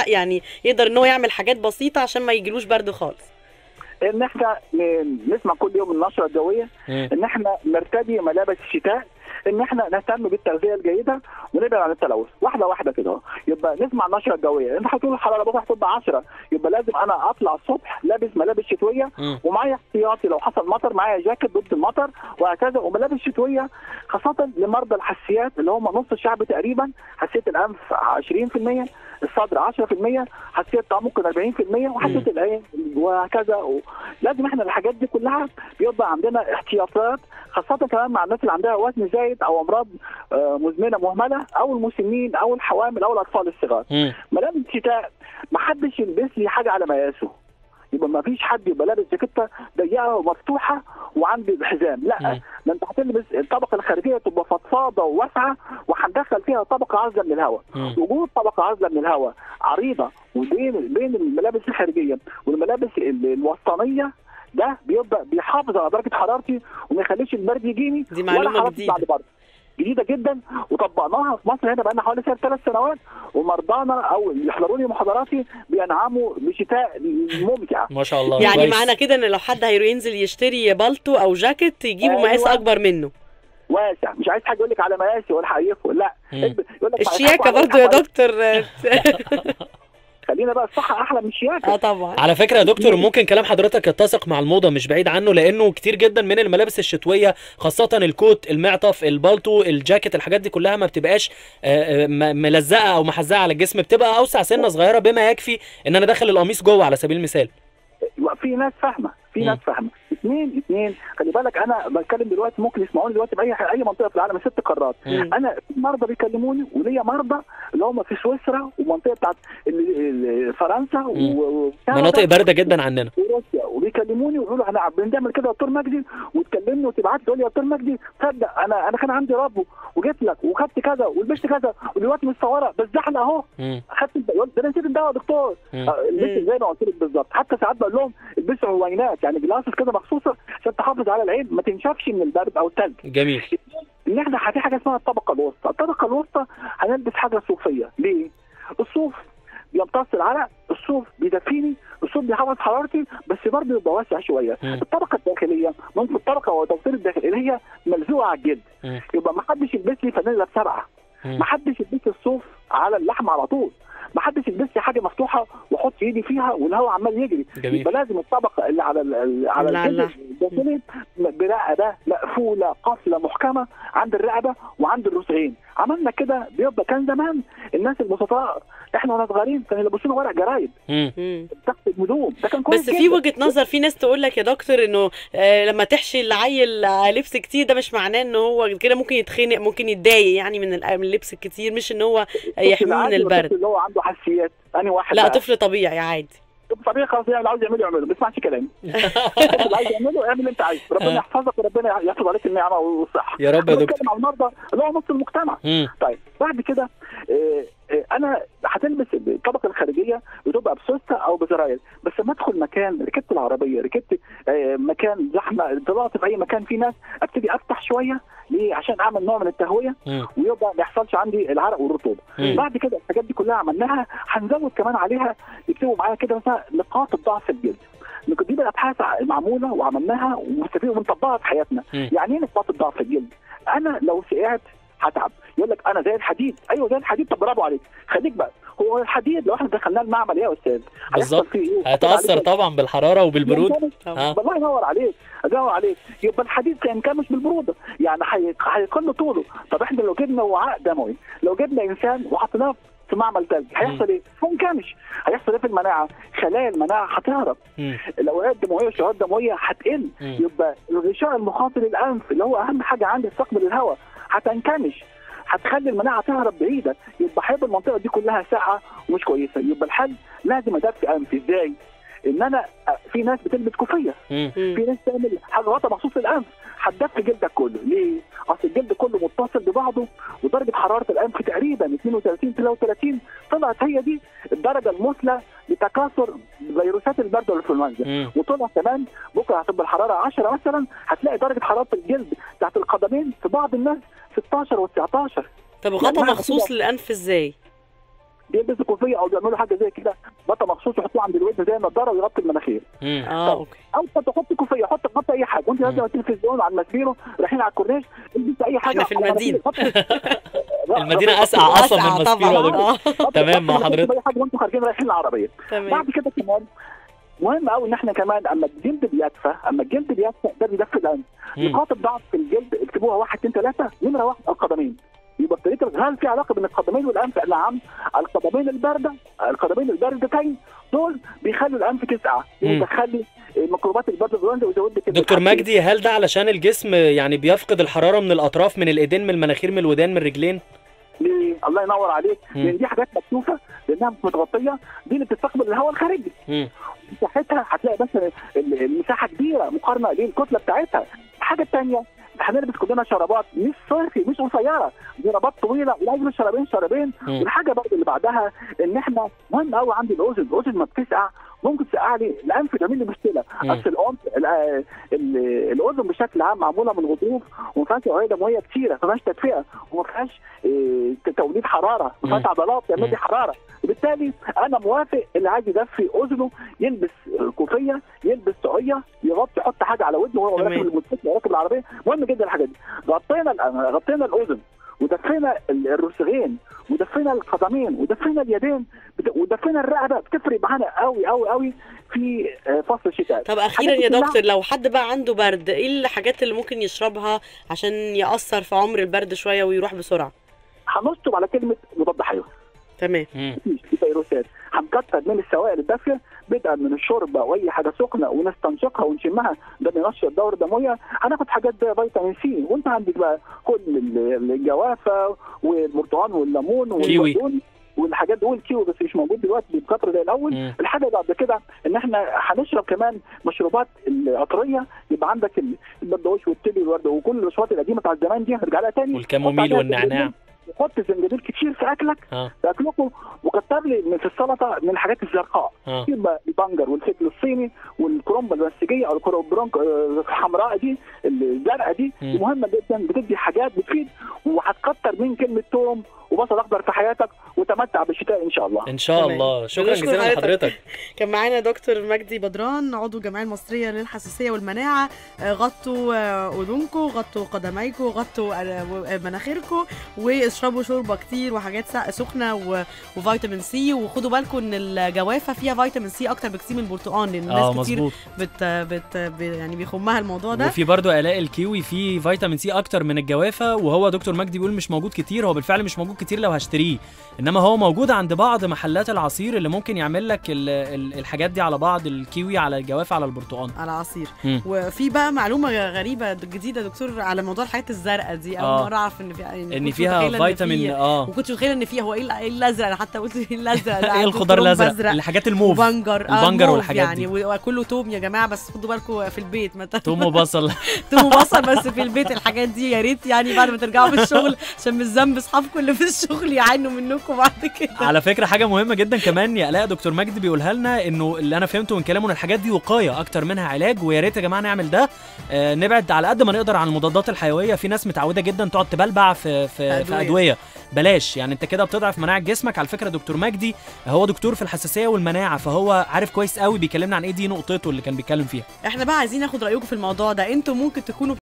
يعني يقدر ان هو يعمل حاجات بسيطه عشان ما يجيلوش برد خالص؟ ان احنا نسمع كل يوم النشره الجويه، ان احنا نرتدي ملابس الشتاء، ان احنا نهتم بالتغذيه الجيده ونبعد عن التلوث. واحده واحده كده يبقى نسمع النشره الجويه. انت هتقول الحراره بكره هتبقى 10، يبقى لازم انا اطلع الصبح لابس ملابس شتويه ومعايا احتياطي لو حصل مطر، معايا جاكيت ضد المطر وهكذا، وملابس شتويه خاصه لمرضى الحساسيات اللي هم نص الشعب تقريبا. حساسيه الانف 20%، الصدر 10%، حساسيه الطعام ممكن 40%، وحساسيه العين وهكذا. لازم احنا الحاجات دي كلها بيبقى عندنا احتياطات، خاصه كمان مع الناس اللي عندها وزن زايد او امراض مزمنه مهمله، او المسنين او الحوامل او الاطفال الصغار. ملابس الشتاء ما حدش يلبس لي حاجه على مقاسه، يبقى ما فيش حد يبقى لابس جاكيته ضيقه ومفتوحه وعندي حزام، لا ده انت هتلبس الطبقه الخارجيه تبقى فضفاضه وواسعه، وهندخل فيها طبقه عازله من الهواء. وجود طبقه عازله من الهواء عريضه وبين الملابس الخارجيه والملابس الوسطانيه، ده بيبقى بيحافظ على درجه حرارتي وما يخليش البرد يجيني. دي معلومه جديده جدا، وطبقناها في مصر هنا بقى لنا حوالي 3 سنوات، ومرضانا او اللي يحضروا لي محاضراتي بينعموا بشتاء ممتع. ما شاء الله. يعني معنى كده ان لو حد هينزل يشتري بالطو او جاكيت يجيبوا مقاس اكبر منه، واسع، مش عايز حاجه يقول لك على مقاسي ولا هيفرق، لا يقول لك الشياكه برضه يا دكتور. خلينا بقى الصح احلى من الشياكه. طبعا. على فكره يا دكتور ممكن كلام حضرتك يتسق مع الموضه، مش بعيد عنه، لانه كتير جدا من الملابس الشتويه خاصه الكوت، المعطف، البالطو، الجاكيت، الحاجات دي كلها ما بتبقاش ملزقه او محزقه على الجسم، بتبقى اوسع سنه صغيره بما يكفي ان انا داخل القميص جوه على سبيل المثال. في ناس فاهمه، ناس فاهمه. اثنين خلي بالك، انا بتكلم دلوقتي ممكن يسمعوني دلوقتي باي منطقه في العالم 6 قارات. انا في مرضى بيكلموني، وليا مرضى اللي هم في سويسرا والمنطقه بتاعت فرنسا مناطق بارده جدا عننا وروسيا، وبيكلموني ويقولوا انا بنعمل كده يا دكتور مجدي، وتكلمني وتبعت لي تقول لي يا دكتور مجدي تصدق انا كان عندي ربو وجيت لك وخدت كذا ولبست كذا ودلوقتي متصوره بس زحله اهو، اخدت ده انا نسيت الدواء يا دكتور. لبست زي ما قلت لك بالظبط. حتى ساعات بقول لهم البسوا عوينات، يعني جلاسز كده مخصوصه عشان تحافظ على العين ما تنشفش من البرد او الثلج. جميل. ان احنا في حاجه اسمها الطبقه الوسطى. الطبقه الوسطى هنلبس حاجه صوفيه. ليه؟ الصوف بيمتص العرق، الصوف بيدفيني، الصوف بيحافظ حرارتي، بس برضه يبقى واسع شويه. الطبقه الداخليه ممكن الطبقه والتوصيل الداخلي اللي هي ملزوقه على الجلد، يبقى ما حدش يلبس لي فانيلا ب7، ما حدش يلبس الصوف على اللحم على طول، ما حدش يلبس لي حاجه مفتوحه واحط ايدي فيها والهواء عمال يجري. يبقى لازم الطبقه اللي على الجلد الداخلي برقبه مقفوله قفله محكمه عند الرقبه وعند الرسغين. عملنا كده بيبقى كان زمان الناس البسطاء احنا واحنا صغيرين كانوا يلبسونا ورق جرايد تحت الهدوم، ده كان كويس بس في وجهه نظر، في ناس تقول لك يا دكتور انه لما تحشي العيل لبس كتير ده مش معناه ان هو كده ممكن يتخنق، ممكن يتضايق يعني من اللبس الكتير، مش ان هو يحميه من البرد. اللي هو عنده حساسيات انهي واحد؟ لا طفل طبيعي عادي. طبيعي خلاص، يعني اللي عاوز يعمله ما بيسمعش كلامي. اللي عايز يعمله اعمل اللي انت عايزه، ربنا يحفظك وربنا يحفظ عليك النعمه والصحه يا رب يا دكتور. بنتكلم على المرضى اللي هو نص المجتمع. طيب بعد كده انا هتلبس الطبقه الخارجيه بتبقى بسوسته او بزراير، بس لما ادخل مكان ركبت العربيه، ركبت مكان زحمه، طلعت في اي مكان فيه ناس، ابتدي افتح شويه ليه؟ عشان اعمل نوع من التهويه ويبقى ما يحصلش عندي العرق والرطوبه. بعد كده الحاجات دي كلها عملناها، هنزود كمان عليها يكتبوا معايا كده مثلا نقاط الضعف في الجلد. دي بقى ابحاث معموله وعملناها وبنطبقها في حياتنا. يعني ايه نقاط الضعف في الجلد؟ انا لو سقعت هتعب، يقول لك انا زي الحديد. ايوه زي الحديد، طب برافو عليك، خليك بقى. هو الحديد لو احنا دخلناه المعمل يا استاذ بالظبط هيتاثر طبعا بالحراره وبالبروده. الله ينور عليك، يبقى الحديد هينكمش بالبروده، يعني هيقل طوله. طب احنا لو جبنا وعاء دموي، لو جبنا انسان وحطيناه في معمل ثلج هيحصل ايه؟ هينكمش. هيحصل ايه في المناعه؟ خلايا المناعه هتهرب، الاوعيه الدمويه والشعيرات الدمويه هتقل، يبقى الغشاء المخاطي للانف اللي هو اهم حاجه عندي تستقبل الهواء هتنكمش، هتخلي المناعه تهرب بعيده، يبقى هيبقى المنطقه دي كلها ساقعه ومش كويسه. يبقى الحل لازم ادفي انفي. ازاي؟ ان انا في ناس بتلبس كوفيه، في ناس تعمل حاجه غطا مخصوص للانف، هتدفي جلدك كله. ليه؟ اصل الجلد كله متصل ببعضه، ودرجه حراره الانف تقريبا 32 33 طلعت هي دي الدرجه المثلى لتكاثر فيروسات البرد والانفلونزا. وطلع كمان بكره هتبقى الحراره 10 مثلا، هتلاقي درجه حراره الجلد بتاعت القدمين في بعض الناس 16 و19. طب غطا مخصوص للانف ازاي؟ بيلبسوا كوفيه او بيعملوا حاجه زي كده بطه مخصوص يحطوها عند الودن زي النضاره ويغطي المناخير. اوكي. او تحط كوفيه، حط اي حاجه وانت نازله على التلفزيون على المسبيرو رايحين على الكورنيش البس اي حاجه. احنا في المدينه المدينه اسقع اصلا من المسبيرو طبعا. تمام مع حضرتك. اي حاجه وانتم خارجين رايحين العربيه. بعد كده كمان مهم قوي ان احنا كمان اما الجلد بيدفى ده بيدفي الانف. نقاط الضعف في الجلد اكتبوها 1 2 3. نمره 1 القدمين. يبقى ابتديت هل في علاقه بين القدمين والانف؟ نعم. القدمين الباردتين دول بيخلوا الانف تسقع، بيخلي ميكروبات البرد الغريزه ويزود لك. دكتور مجدي هل ده علشان الجسم يعني بيفقد الحراره من الاطراف، من الايدين، من المناخير، من الودان، من الرجلين؟ ليه؟ الله ينور عليك. لان دي حاجات مكشوفه لانها مش متغطيه، دي اللي بتستقبل الهواء الخارجي. مساحتها هتلاقي بس المساحه كبيره مقارنه للكتله بتاعتها. الحاجه الثانيه هنلبس كلنا شرابات مش صيفي مش قصيره، شرابات طويله ولازم شرابين. والحاجه برضه اللي بعدها ان احنا مهم قوي عندي الاذن ما بتسقع ممكن تسقع لي الانف، تعمل لي مشكله. اصل الاذن بشكل عام معموله من غضروف وما فيهاش اوعيه دمويه كتيره، ما فيهاش تدفئه وما فيهاش توليد حراره، ما فيهاش عضلات تعمل لي حراره. وبالتالي انا موافق اللي عايز يدفي اذنه يلبس كوفيه، يلبس طاقيه، يغطي، يحط حاجه على ودنه وهو راكب الموتوسيكل راكب العربيه. مهم جدا الحاجات دي. غطينا الاذن ودفينا الرسغين ودفينا القدمين ودفينا اليدين ودفينا الرقبه. بتفرق معانا قوي قوي قوي في فصل الشتاء. طب اخيرا يا دكتور، لو حد بقى عنده برد ايه الحاجات اللي ممكن يشربها عشان يأثر في عمر البرد شويه ويروح بسرعه؟ هنشطب على كلمه مضاد حيوي. تمام. في فيروسات. هنكتر من السوائل الدافيه بدءا من الشوربه واي حاجه سخنه ونستنشقها ونشمها، ده بينشط الدوره الدمويه. هناخد حاجات زي فيتامين سي. وانت عندك بقى كل الجوافه والبرتقال والليمون والبقدونس والحاجات دول. الكيوي بس مش موجود دلوقتي بكثره زي الاول. الحاجه بعد كده ان احنا هنشرب كمان مشروبات العطريه. يبقى عندك البردوش والتبي والورد وكل المشروبات القديمه بتاع زمان دي هنرجع لها تاني. والكاموميل والنعناع. حط زنجبيل كتير في اكلك في اكلكم، وكتر لي في السلطه من الحاجات الزرقاء. يبقى البنجر والفجل الصيني والكرومبه البنفسجيه او الكرومبرونك الحمراء دي الزرقاء دي مهمه جدا، بتدي حاجات بتفيد. وهتكتر من كلمه توم وبصل اخضر في حياتك وتمتع بالشتاء ان شاء الله. ان شاء الله. شكرا جزيلا لحضرتك. كان معانا دكتور مجدي بدران عضو الجمعيه المصريه للحساسيه والمناعه. غطوا اذنكم، غطوا قدميكم، غطوا مناخيركم، واشربوا شوربه كتير وحاجات سخنه وفيتامين سي. وخدوا بالكم ان الجوافه فيها فيتامين سي اكتر بكتير من البرتقال، لان الناس كتير يعني بيخمها الموضوع ده. وفي برضو الاء الكيوي فيه فيتامين سي اكتر من الجوافه، وهو دكتور مجدي بيقول مش موجود كتير. هو بالفعل مش موجود كتير لو هشتريه، انما هو موجود عند بعض محلات العصير اللي ممكن يعمل لك الحاجات دي على بعض، الكيوي على الجوافه على البرتقال على عصير. وفي بقى معلومه غريبه جديده دكتور على موضوع الحاجات الزرقاء دي. اول مره اعرف ان فيها فيتامين. وكنت متخيله ان فيها هو ايه الازرق. انا حتى قلت ايه الازرق ده؟ ايه الخضار الازرق؟ الحاجات الموف البنجر والحاجات يعني دي. وكله توم يا جماعه، بس خدوا بالكم في البيت توم وبصل توم وبصل بس في البيت. الحاجات دي يا ريت يعني بعد ما ترجعوا من الشغل عشان مش ذنب اصحابكم اللي في الشغل يعانوا منكم بعد كده. على فكره حاجه مهمه جدا كمان يا الاء، دكتور مجدي بيقولها لنا، انه اللي انا فهمته من كلامه ان الحاجات دي وقايه اكتر منها علاج. ويا ريت يا جماعه نعمل ده. نبعد على قد ما نقدر عن المضادات الحيويه. في ناس متعوده جدا تقعد تبلبع في ادويه. بلاش، يعني انت كده بتضعف مناعه جسمك. على فكره دكتور مجدي هو دكتور في الحساسيه والمناعه، فهو عارف كويس قوي بيكلمنا عن ايه. دي نقطته اللي كان بيتكلم فيها. احنا بقى عايزين ناخد رايكم في الموضوع ده. انتوا ممكن تكونوا